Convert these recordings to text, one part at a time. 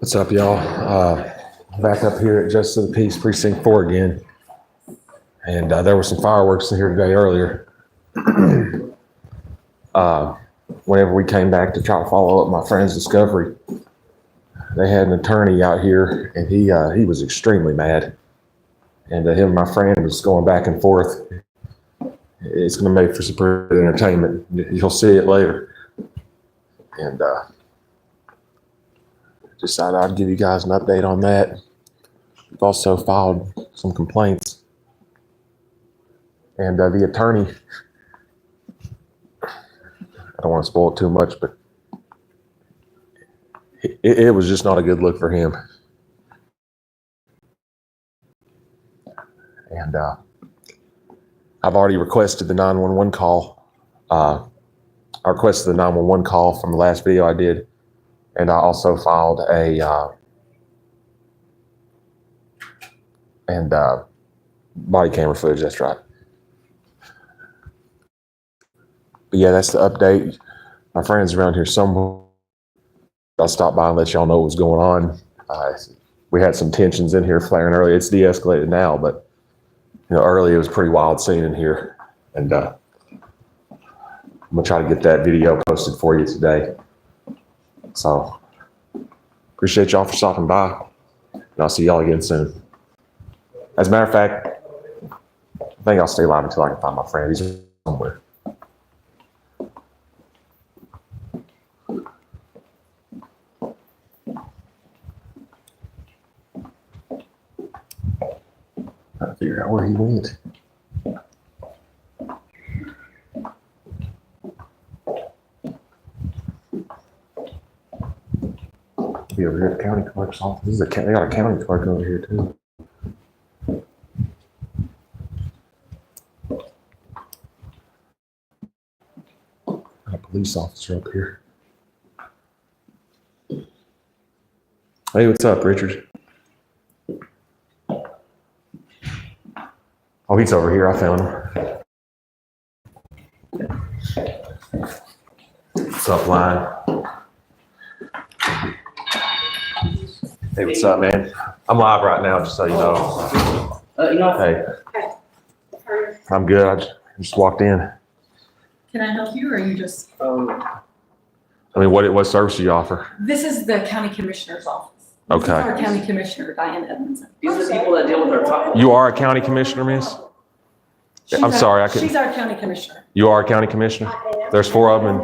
What's up, y'all? Back up here at Justice of the Peace, Precinct 4 again. And there were some fireworks in here today earlier. Whenever we came back to try to follow up my friend's discovery, they had an attorney out here, and he was extremely mad. And him and my friend was going back and forth. It's going to make for some pretty entertainment. You'll see it later. And decided I'd give you guys an update on that. We've also filed some complaints. And the attorney, I don't want to spoil it too much, but it was just not a good look for him. And I've already requested the 911 call. I requested the 911 call from the last video I did. And I also filed a body camera footage. That's right. But yeah, that's the update. My friend's around here somewhere. I'll stop by and let y'all know what's going on. We had some tensions in here flaring earlier. It's de-escalated now, but earlier it was a pretty wild scene in here. And I'm gonna try to get that video posted for you today. So appreciate y'all for stopping by, and I'll see y'all again soon. As a matter of fact, I think I'll stay live until I can find my friend. He's somewhere. Trying to figure out where he went. Be over here at the county clerk's office. They got a county clerk over here too. Got a police officer up here. Hey, what's up, Richard? Oh, he's over here. I found him. What's up, Lion? Hey, what's up, man? I'm live right now, just so you know. Hey. I'm good. I just walked in. Can I help you, or are you just? I mean, what service do you offer? This is the county commissioner's office. Okay. This is our county commissioner, Diane Edmondson. These are the people that deal with our problem. You are a county commissioner, miss? I'm sorry, I couldn't. She's our county commissioner. You are a county commissioner? There's 4 of them.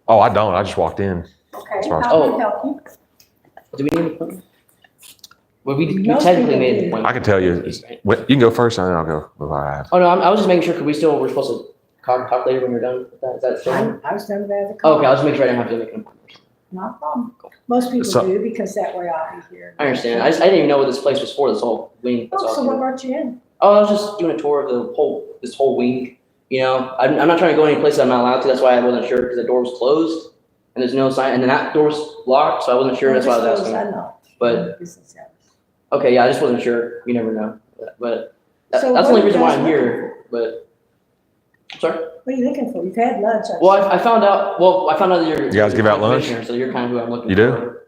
Oh, I don't. I just walked in. Okay, Sorry. how can I help you? Do we need an appointment? Well, we technically made an appointment. I can tell you. You can go first, and then I'll go. Oh, no, I was just making sure, because we're supposed to talk later when you're done with that. Is that still? I was done by the Oh, call. okay, I'll just make sure I didn't have to make an appointment. Not a problem. Most people do, because that way I'll be here. I understand. I didn't even know what this place was for, this whole wing. Oh, so what brought you in? Oh, I was just doing a tour of this whole wing. I'm not trying to go any place that I'm not allowed to. That's why I wasn't sure, because the door was closed and there's no sign, and then that door was locked, so I wasn't sure. That's why I was asking. I know. But Business hours. okay, yeah, I just wasn't sure. You never know. But So that's the only what reason why you I'm guys here. But I'm sorry. What are you looking for? You've had lunch. Well, I found out. Well, I found out that you're. You guys give out lunch? So you're kind of who I'm looking You for.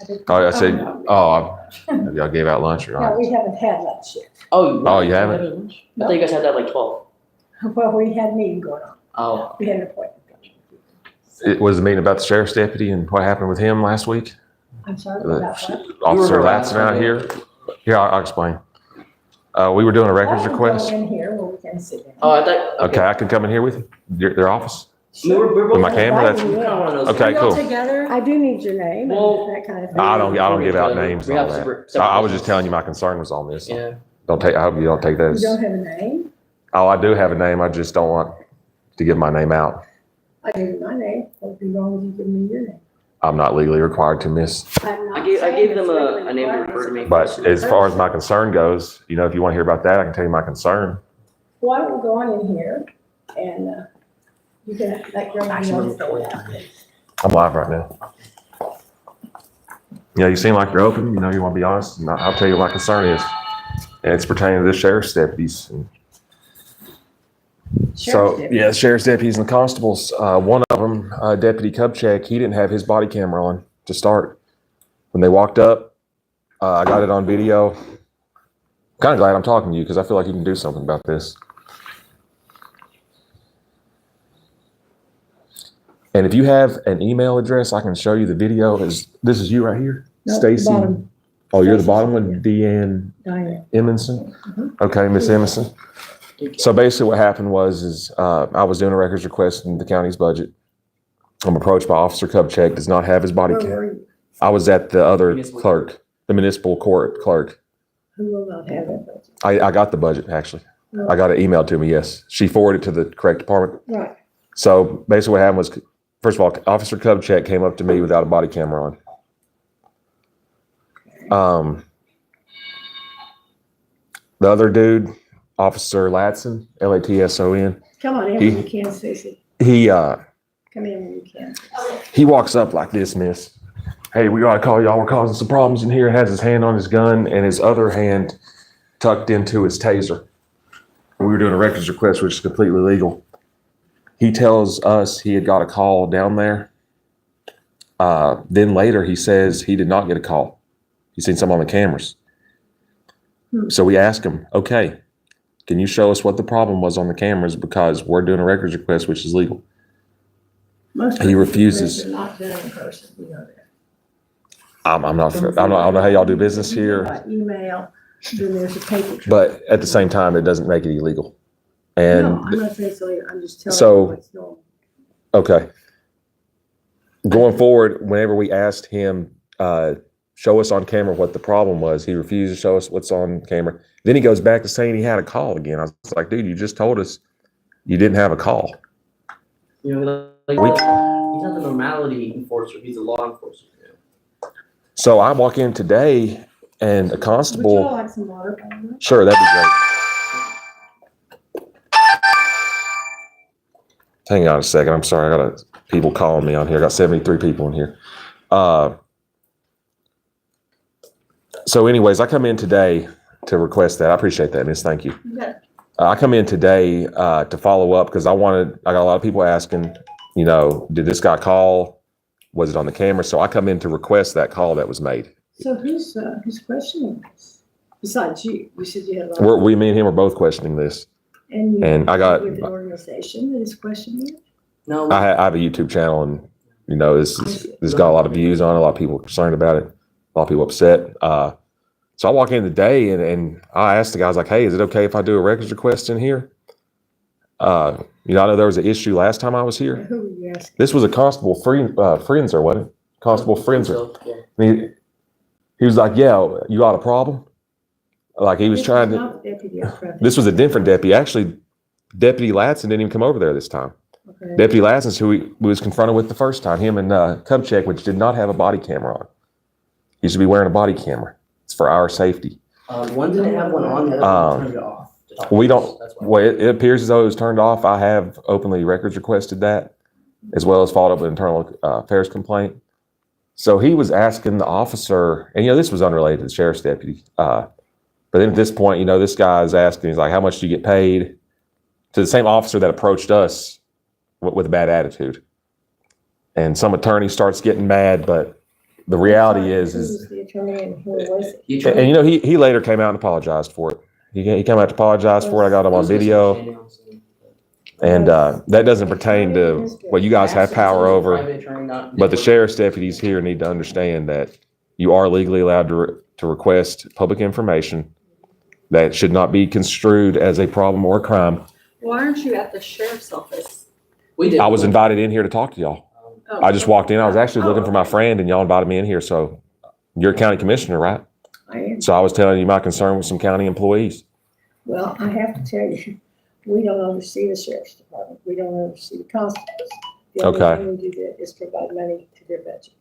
do? Oh, I said, y'all gave out lunch or No, not? we haven't had lunch yet. Oh, you haven't? I thought you guys had that like 12. Well, we had a meeting going on. Oh. We had an appointment. It was a meeting about the sheriff's deputy and what happened with him last week. I'm sorry about what? Officer here Latson last out Monday. here. Here, I'll explain. We were doing a records I can request. go in here where we can sit down. Oh, I thought. Okay, I can come in here with you, their office. We're With both my camera, that's, kind of one of those. Okay, Are y'all cool. together? I do need your name Well, and that kind of thing. I don't give out names We and all have that. separate I was just telling you my concern was on this. Yeah. I hope you don't take that You as, don't have a name? oh, I do have a name. I just don't want to give my name out. I gave you my name. What'd be wrong with you giving me your name? I'm not legally required to, miss. I'm not I gave saying them it's a name to required. refer to me. But as far as my concern goes, if you want to hear about that, I can tell you my concern. Why don't we go on in here and you can let your name. I'm live right now. You seem like you're open, you want to be honest, and I'll tell you what my concern is. And it's pertaining to the sheriff's deputies. Sheriff's deputies and the constables. One of them, Deputy Kubchak, he didn't have his body camera on. to start. When they walked up, I got it on video. I'm kind of glad I'm talking to you because I feel like you can do something about this. And if you have an email address, I can show you the video. This is you right here, No, Stacy. bottom. Oh, you're the Stacy. bottom one, Deanne Diane. Emerson. Mhm. Okay, Miss Emerson. So basically, what happened was I was doing a records request in the county's budget. I'm approached by Officer Kubchak. Does not have his body Where cam. were you? I was at the other Municipal clerk, the municipal court clerk. Who will not have that budget? I got the budget actually. No. I got it emailed to me. Yes, she forwarded it to the correct department. Right. So basically, what happened was, first of all, Officer Kubchak came up to me without a body camera on. The other dude, Officer Latson, Latson, Come on in He- when you can, Stacy. he Come in when you can. he walks up like this, miss. Hey, we gotta call y'all. We're causing some problems in here. Has his hand on his gun and his other hand tucked into his taser. We were doing a records request, which is completely legal. He tells us he had got a call down there. Then later he says he did not get a call. He's seen some on the cameras. So we asked him, okay, can you show us what the problem was on the cameras because we're doing a records request, which is legal. Most He of the refuses. they're not done in person, we know that. I don't know how y'all do business here, By email, then there's a paper trail. but at the same time, it doesn't make it illegal. No, And I'm not saying so either. I'm just telling So- you what's normal. okay, going forward, whenever we asked him, show us on camera what the problem was, he refused to show us what's on camera. Then he goes back to saying he had a call again. I was like, dude, you just told us you didn't have a call. You know, like, We- he's not the normality enforcer, he's a law enforcer. You know? So I walk in today and a Would you constable, all like some water? sure, that'd be great. Hang on a second. I'm sorry. I got people calling me on here. I got 73 people in here. So anyways, I come in today to request that. I appreciate that, miss. Thank you. Yeah. I come in today to follow up because I got a lot of people asking, did this guy call? Was it on the camera? So I come in to request that call that was made. So who's questioning this? Besides you, you said you had a lot. Me and him are both questioning this. and I got- With an organization that is questioning it? No, I have a YouTube channel and, this got a lot of views on it. A lot of people are concerned about it. A lot of people upset. So I walk in today and I asked the guys like, hey, is it okay if I do a records request in here? I know there was an issue last time I was here. Who were you asking? This was a Constable Frenzer, wasn't it? Constable Frenzer. So, yeah. And he was like, yeah, you got a problem? Like he was This trying to, not the deputy up front. this was a different deputy. Actually, Deputy Latson didn't even come over there this time. Okay. Deputy Latson's who we was confronted with the first time, him and Kubchak, which did not have a body camera on. He should be wearing a body camera. It's for our safety. One didn't have one on, the other one turned it off. to talk We to us. don't, That's why. well, it appears as though it was turned off. I have openly records requested that, as well as followed up with internal affairs complaint. So he was asking the officer, and this was unrelated to the sheriff's deputy. But then at this point, this guy is asking, he's like, how much do you get paid? To the same officer that approached us with a bad attitude. And some attorney starts getting mad, but the reality Who is was the attorney and who was it? You tried- and he later came out and apologized for it. He came out to apologize for it. I got him on video. And that doesn't pertain to what you guys have power over. Private attorney, not- But the sheriff's deputies here need to understand that you are legally allowed to request public information that should not be construed as a problem or a crime. Why aren't you at the sheriff's office? We did. I was invited in here to talk to y'all. Oh. I just walked in. I was actually looking for my friend and y'all invited me in here. So you're a county commissioner, right? I am. So I was telling you my concern with some county employees. Well, I have to tell you, we don't oversee the sheriff's department. We don't oversee the constables. The only Okay. thing we do that is provide money to their budget.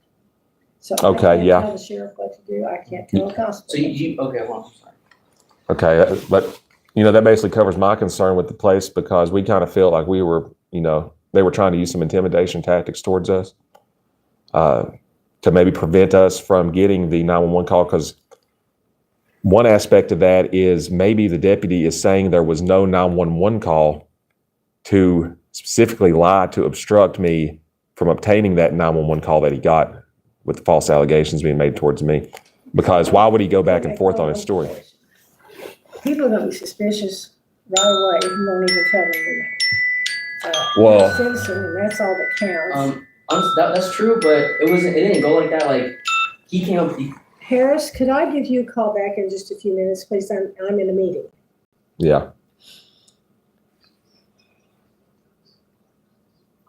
So Okay, I can't yeah. tell the sheriff what to do. I can't tell a So constable. okay, hold on, sorry. Okay, but that basically covers my concern with the place because we kind of feel like we were, they were trying to use some intimidation tactics towards us to maybe prevent us from getting the 911 call. Because one aspect of that is maybe the deputy is saying there was no 911 call to specifically lie to obstruct me from obtaining that 911 call that he got with the false allegations being made towards me. Because why would he go back and forth on his story? People are gonna be suspicious right away, you won't even tell them your name. Well- You're a citizen, and that's all that counts. Honestly, that's true, but it didn't go like that. Like, he came up, Harris, could I give you a call back in just a few minutes, please? I'm in a meeting. Yeah.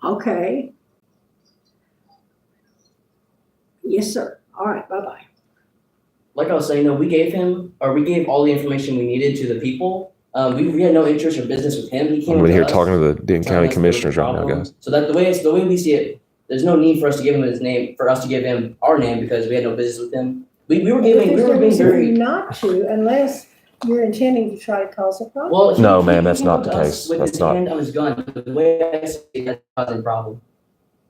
Okay. Yes, sir. All right, bye-bye. like I was saying, though, we gave all the information we needed to the people. We had no interest or business with him. He came I'm to here us. talking to the Denton County That's Commissioners the right now, problem. guys. So that the way we see it, there's no need for us to give him his name, for us to give him our name because we had no business with him. We were There's no being reason for very. you not to, unless you're intending to try to cause a problem. Well, No, he ma'am, that's came not up the to us case. With That's his not- hand on his gun, the way I see it, that's causing a problem,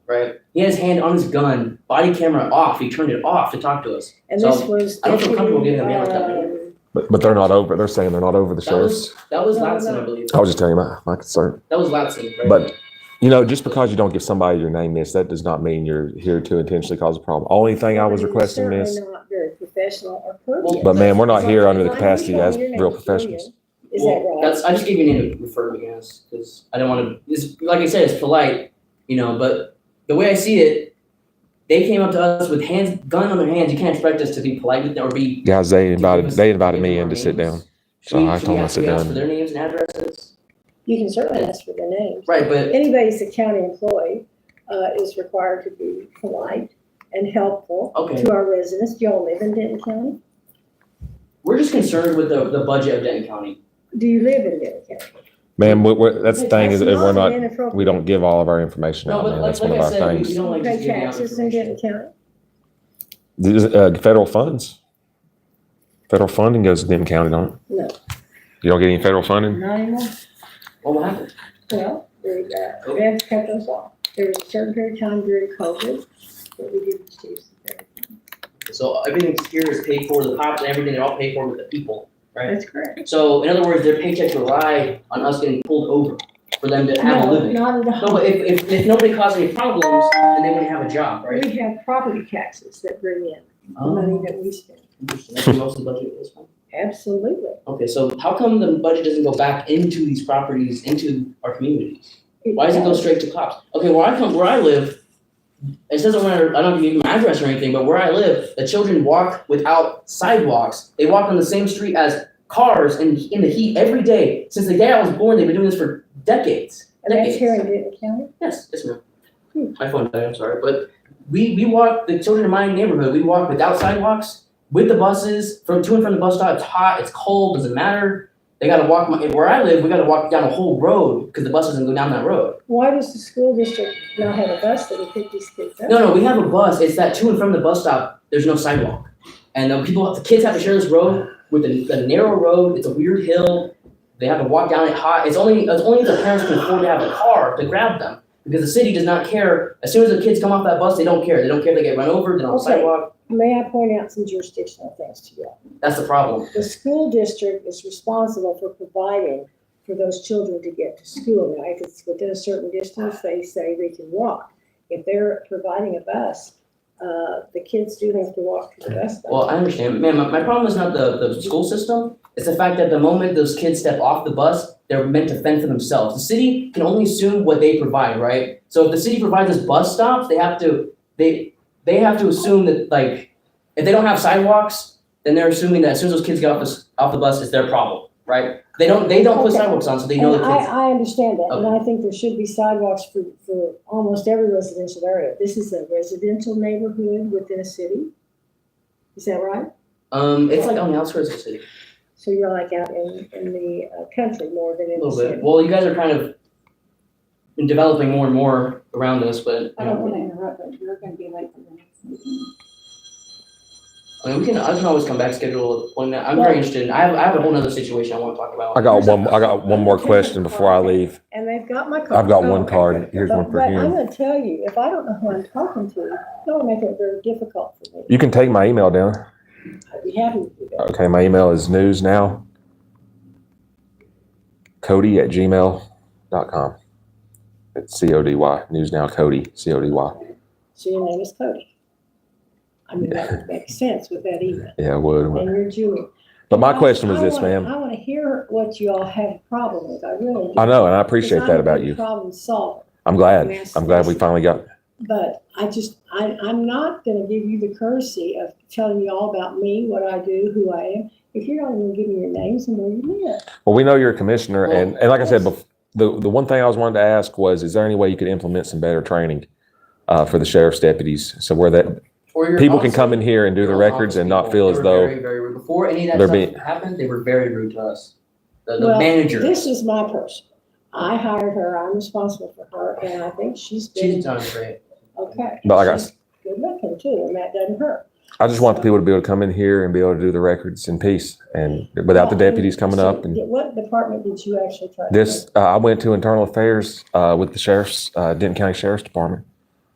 right? He had his hand on his gun, body camera off. He turned it off to talk to us. And So, this was. I don't feel comfortable giving them names that Deputy, way. But they're not over. They're saying they're not over the That was sheriffs. No, Latson, no. I believe. I was just telling you my concern. That was Latson, right? But, just because you don't give somebody your name, miss, that does not mean you're here to intentionally cause a problem. Only thing I was You're requesting, certainly miss, not very professional or courteous. but ma'am, we're not If here I- under the if I capacity knew as your name real was professionals. Julian, Is that right? I just gave you a name to refer to me as, because I don't want to. It's like I said, it's polite, But the way I see it, they came up to us with gun on their hands. You can't expect us to be polite with them or be. Guys, they invited give me them in our to sit names. down. Should So we- I should told we them to ask- sit we ask down. for their names and addresses. You can certainly ask for their names. Right, but Anybody who's a county employee is required to be polite and helpful Okay. to our residents. Do y'all live in Denton County? we're just concerned with the budget of Denton County. Do you live in Denton County? Ma'am, that's the thing is that we're not, inappropriate. we don't give all of our information No, out, but man. like, That's one like of I our said, we things. don't like just Pay giving out taxes in information. Denton County? Federal funds. Federal funding goes to Denton County, don't it? No. You don't get any federal funding? Not anymore. What happened? Well, we had to cut those off. There was a certain period of time during COVID that we did receive some federal funding. So everything here is paid for, the cops and everything, they're all paid for with the people, right? That's correct. So in other words, their paychecks rely on us getting pulled over for them to have a No, living. not at No, all. but if nobody caused any problems, then they wouldn't have a job, right? We have property taxes that bring in the money that we spend. Interesting. That's what most of the budget is from. Absolutely. Okay, so how come the budget doesn't go back into these properties, into our communities? Why does it go straight to cops? Okay, where I live, it doesn't matter, I don't give you my address or anything, but where I live, the children walk without sidewalks. They walk on the same street as cars in the heat every day. Since the day I was born, they've been doing this for decades. And that's Decades. here in Denton County? Yes, ma'am. My phone died, I'm sorry, but we walk, the children in my neighborhood, we walk without sidewalks, with the buses, to and from the bus stop. It's hot, it's cold, doesn't matter. They gotta walk, where I live, we gotta walk down a whole road, because the bus doesn't go down that road. Why does the school district not have a bus that will pick these kids up? No, we have a bus, it's that to and from the bus stop, there's no sidewalk. And the kids have to share this road with a narrow road, it's a weird hill, they have to walk down it hot. It's only if the parents can afford to have a car to grab them. Because the city does not care, as soon as the kids come off that bus, they don't care if they get run over, they're on the Okay. sidewalk, May I point out some jurisdictional things to you? that's the problem. The school district is responsible for providing for those children to get to school. Now, if it's within a certain distance, they say they can walk. If they're providing a bus, the kids do have to walk to the bus stop. Well, I understand, ma'am, my problem is not the school system, it's the fact that the moment those kids step off the bus, they're meant to fend for themselves. The city can only assume what they provide, right? So if the city provides us bus stops, they have to assume that, like, if they don't have sidewalks, then they're assuming that as soon as those kids get off the bus, it's their problem, right? They don't put Okay. sidewalks on, so they know the And kids. I understand that, and Okay. I think there should be sidewalks for almost every residential area. This is a residential neighborhood within a city. Is that right? It's like on the outskirts of the city, So you're like out in the country more than a in the little city? bit. Well, you guys are kind of developing more and more around us, but, I don't wanna interrupt, but you're gonna be late for the next meeting. I mean, I can always come back, schedule an appointment. I'm very interested. I have a whole nother situation I want to talk about. I got one more question before I leave. And they've got my card. I've got Oh, one okay, card. good. Here's one for But I'm him. gonna tell you, if I don't know who I'm talking to, it'll make it very difficult for me. You can take my email down. I'd be happy to do that. Okay, my email is newsnow Cody@gmail.com. It's CODY, newsnowcody, CODY. So your name is Cody. I mean, that would make sense with that email. Yeah, it would. And you're Julie. But my question was I this, wanna- ma'am. I want to hear what you all have a problem with. I really do. I know, and I appreciate Because that I'm a about good you. problem solver. I'm glad. Yes, I'm glad we yes. finally got. But I'm not going to give you the courtesy of telling you all about me, what I do, who I am, if you're not even giving me your names and where you live. Well, we know you're a commissioner, Well, and like I said, the one thing I was wanting to ask was, is there any way you could implement some better training for the sheriff's deputies, so where that For your people can office- come in here and do the your records office and not people, feel they as were though very, very rude. Before any of they're that being- stuff happened, they were very rude to us. The Well, manager, This is my person. I hired her. I'm responsible for her, and I think she's she's been done great. okay. But like I She's good looking too, and that doesn't hurt. I just want the people to be able to come in here and be able to do the records in peace and without the Well, deputies coming so up. And what department did you actually try? to this, I went to internal affairs with the sheriff's, Denton County Sheriff's Department.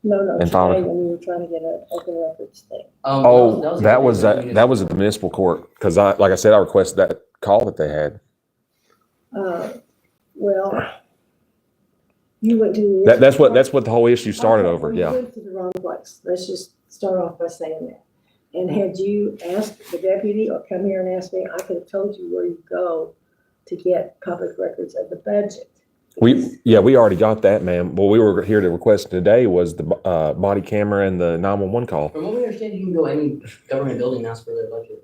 No, and today followed- when you were trying to get an open records thing. Oh, that was the at the municipal court because like I said, I requested that call that they had. Well, you went to. That's what the whole issue started Okay, over. well, you Yeah. went to the wrong place. Let's just start off by saying that. And had you asked the deputy or come here and asked me, I could have told you where you go to get public records of the budget. We already got that, ma'am. What we were here to request today was the body camera and the 911 call. From what we understand, you can go any government building and ask for their budget.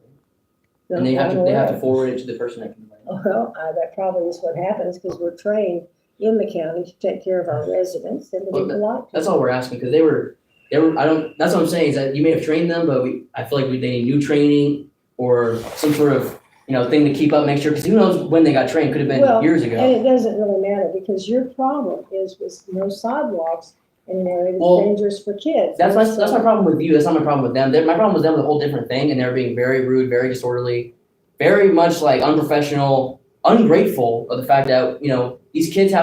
No, And they have I'm to aware. forward it to the person that can. Well, that probably is what happens because we're trained in the county to take care of our residents and Well, we do a lot. That's all we're asking, because they were, that's what I'm saying, is that you may have trained them, but I feel like they need new training or some sort of, thing to keep up, make sure, because who knows when they got trained, could have Well, been years And ago. it doesn't really matter because your problem is with no sidewalks in an area Well, that's dangerous for kids. That's my problem with you, that's not my problem with them. My problem with them was a whole different thing, and they're being very rude, very disorderly, very much like unprofessional, ungrateful of the fact that, these kids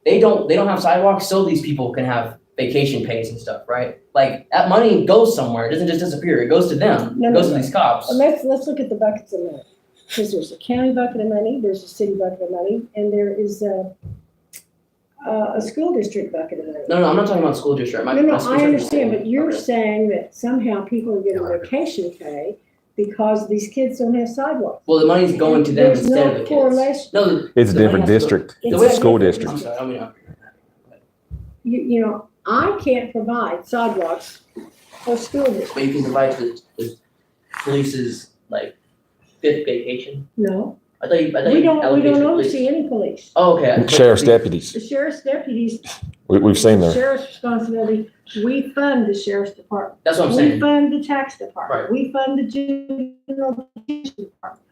they don't have sidewalks, so these people can have vacation pays and stuff, right? Like, that money goes somewhere, it doesn't just disappear, it goes to them, No, it goes no, to these cops. Well, let's look at the buckets of money. Because there's a county bucket of money, there's a city bucket of money, and there is a school district bucket of money. No, I'm not talking about school district. No, I understand, but you're Okay. saying that somehow people are getting vacation pay because these kids don't have sidewalks. Well, the money's going to them There's instead of no the kids. correlation. No, It's a the money different has to go- district. The It's way a I school get it- district. I'm sorry, I mean, I can't provide sidewalks for school districts. but you can provide the police's, like, fifth vacation. No, I thought you we don't allocated the police. oversee any police. Oh, okay. Sheriff's deputies. The sheriff's deputies, We've seen the their. sheriff's responsibility, we fund the sheriff's department. That's what I'm We saying. fund the tax department. Right. We fund the juvenile detention department.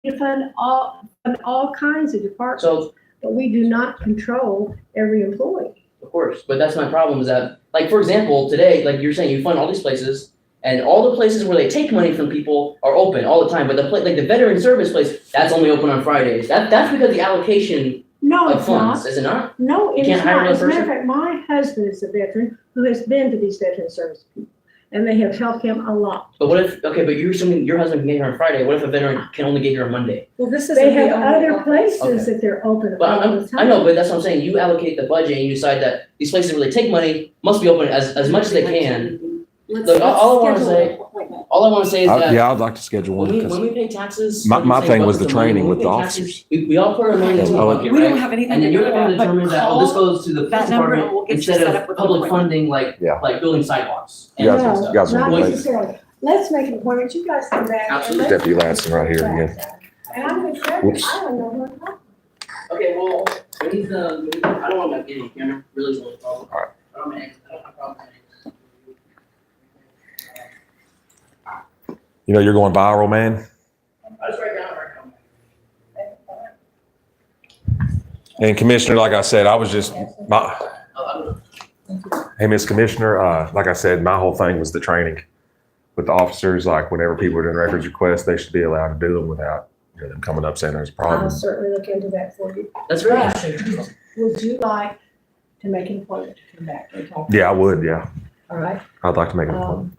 We fund all kinds of departments, So, but we do not control every employee. of course, but that's my problem is that, like, for example, today, like you're saying, you fund all these places, and all the places where they take money from people are open all the time, but like the veteran service place, that's only open on Fridays. That's because the allocation No, of it's not. funds, is it not? No, You it can't is hire not. another As a matter of person? fact, my husband is a veteran who has been to these veteran service people, and they have helped him a lot. But what if, okay, but you're assuming your husband can get here on Friday, what if a veteran can only get here on Monday? Well, this is. They have other places Okay. that they're open But all the time. I know, but that's what I'm saying, you allocate the budget and you decide that these places where they take money must be open as much as they can. Look, all I wanna say- All I wanna say is that. Yeah, I'd like to schedule one When we, because when we pay taxes. My- like you my say, thing was buckets the of money, training when with we the pay officers. taxes, We all put our money into Oh, a bucket, We don't right? have anything And to then do you're with the one that, that but determines that, oh, this call goes to the police that number and department we'll get you instead set up of with an public appointment. funding, like building sidewalks. You guys- and No, stuff. guys not want to wait? necessarily. Let's make an appointment. You guys come back. and Absolutely. let's- Deputy Lansing right here again. And I'm gonna tell you, Whoops. I don't know what I'm talking. Okay, well, I don't want to get any camera, really is the only problem. Alright. I don't have a problem with it. You're going viral, man. I just write down right And Commissioner, like I said, I was just my. now. Hey, Miss Commissioner, like I said, my whole thing was the training with the officers. Like whenever people are doing records requests, they should be allowed to do them without them coming up saying there's a I'll problem. certainly look into that for you. That's very interesting. Would you like to make an appointment to come back and talk? Yeah, I would. Yeah, All right. I'd like to make an appointment.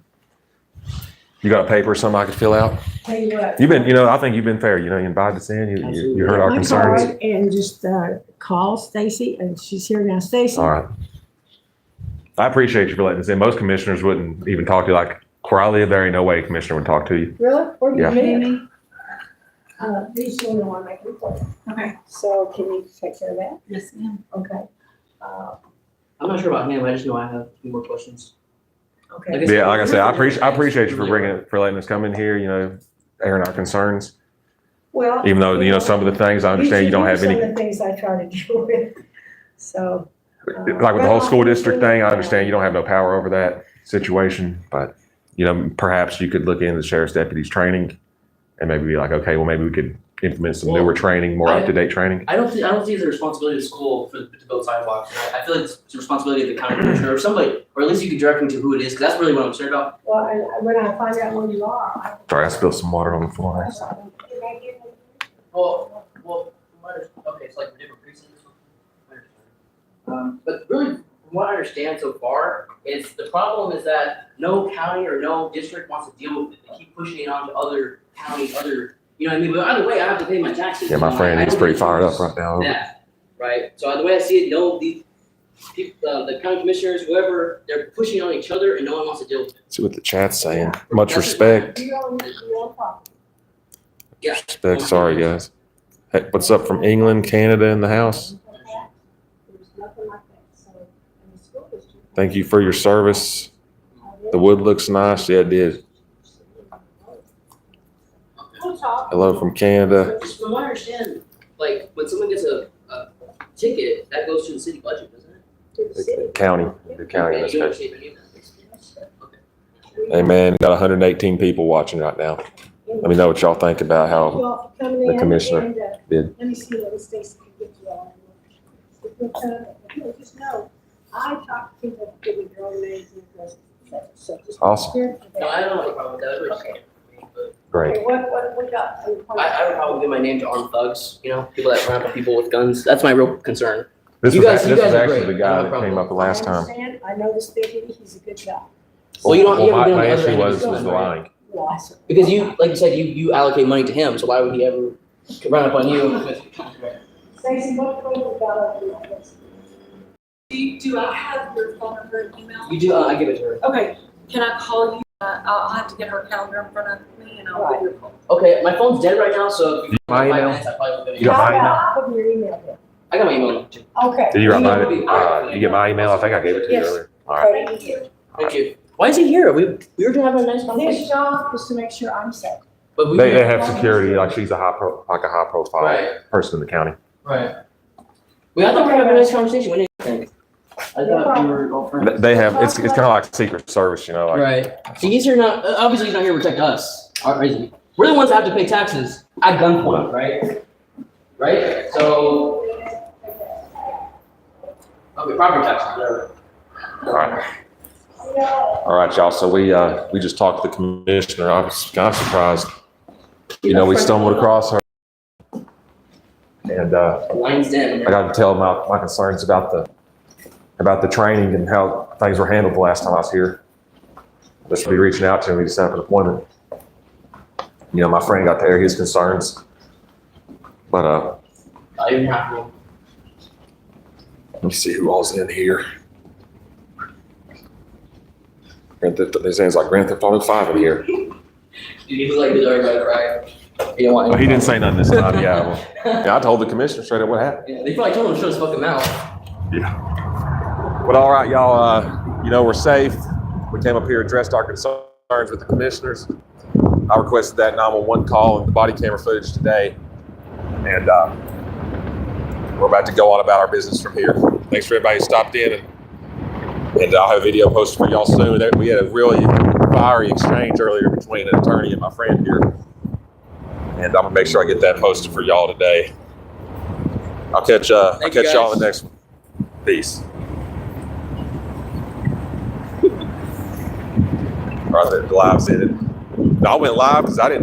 You got a paper or something I could fill out? Tell you what. You've been, I think you've been fair. You invited us in. You heard our My concerns. card and just call Stacy, and she's here now. Stacy. All right. I appreciate you for letting us in. Most commissioners wouldn't even talk to you like Where I live, there ain't no way a commissioner would talk to you. Really? Where do you Yeah. live? These children want to make a report. Okay. So can you take care of that? Yes, ma'am. Okay. I'm not sure about him, I just know I have a few more questions. Okay. Like I said, Yeah, like I said, I appreciate you for letting us come in here, you know, airing our concerns. Well. Even though, you know, some of the things I understand you don't have Some any, of the things I try to deal with, so. like with the whole school district thing, I understand you don't have no power over that situation, but, you know, perhaps you could look into the sheriff's deputies training and maybe be like, okay, well, maybe we could implement some newer training, more up-to-date training. I don't see it's a responsibility of the school to build sidewalks. And I feel like it's a responsibility of the county commissioner or somebody, or at least you could direct me to who it is, because that's really what I'm concerned about. Well, and when I find out where you are. Sorry, I spilled some water on the floor. Well, okay, it's like different precincts. But really, from what I understand so far, is the problem is that no county or no district wants to deal with it. They keep pushing it on to other counties, you know what I mean? But either way, I have to pay my taxes. Yeah, my friend, he's pretty fired up right now. Yeah, right. So the way I see it, these people, the county commissioners, whoever, they're pushing on each other and no one wants to deal with it. See what the chat's saying. Much respect. Yeah. Respect. Sorry, guys. Hey, what's up from England, Canada in the house? Thank you for your service. The wood looks nice. Yeah, it did. Hello from Canada. Just from what I understand, like when someone gets a ticket, that goes to the city budget, doesn't it? The county in this You don't case. save any of that. Okay. Hey man, got 118 people watching right now. Let me know what y'all think about how the commissioner did. Let me see what Stacy can get you all. Just know, I talk to people giving their own names and addresses. So just Awesome. prepare for No, that. I don't have a problem with that. It was Okay. but Great. Okay, what we got? I have a problem giving my name to armed thugs, you know, people that run up on people with guns. That's my real concern. This You was, guys- this you was guys are actually great. the guy I have that no came problem. up the last time. I know this Vicky, he's a good guy. Well, you don't- you haven't been on my the other issue end of was the the gun, right? lying. Well, I certainly- Because you, like you said, you allocate money to him, so why would he ever run up on you? Stacy, what we got over this? Do I have your phone number and email? You do, I give it to her. Okay, can I call you? I'll have to get her calendar in front of me and I'll give you a call. Okay, my phone's dead right now, so if you My give me 5 email? minutes, I probably will get it. You got my email? I'll give you your email then. I got my email too. Okay. Did you write Email mine? would be- You get my email? I think I gave it to you Yes. earlier. All right. Thank you. Thank you. Why is he here? We were just having a nice His conversation. job is to make sure I'm safe. But we They have security, like she's a high profile Right. person in the county. Right. I thought we were having a nice conversation. We didn't. I thought we were all friends. They have, it's kind of like Secret Service, you know, like. Right. So he's here not, obviously he's not here to protect us. Or is he? We're the ones that have to pay taxes at gunpoint, right? Right? So. Okay, property taxes, whatever. All right. All right, y'all. So we just talked to the commissioner. I was kind of surprised. You know, we stumbled across her. And Lines in. I got to tell my concerns about the training and how things were handled the last time I was here. This will be reaching out to me to set up an appointment. You know, my friend got to air his concerns. But Not even half of them. let me see who all's in here. It sounds like Grand Theft Auto 5 in here. Dude, he was like, he's already gonna cry. He didn't want Oh, he didn't say nothing this time. Yeah. Well, yeah, I told the commissioner straight up what happened. Yeah, they probably told him to shut his fucking mouth. Yeah. But all right, y'all, you know, we're safe. We came up here, addressed our concerns with the commissioners. I requested that 911 call and the body camera footage today. And we're about to go on about our business from here. Thanks for everybody who stopped in. And I'll have a video posted for y'all soon. We had a really fiery exchange earlier between an attorney and my friend here. And I'm gonna make sure I get that posted for y'all today. I'll catch y'all in the next one. Peace. All right, the live's in it. I went live because I didn't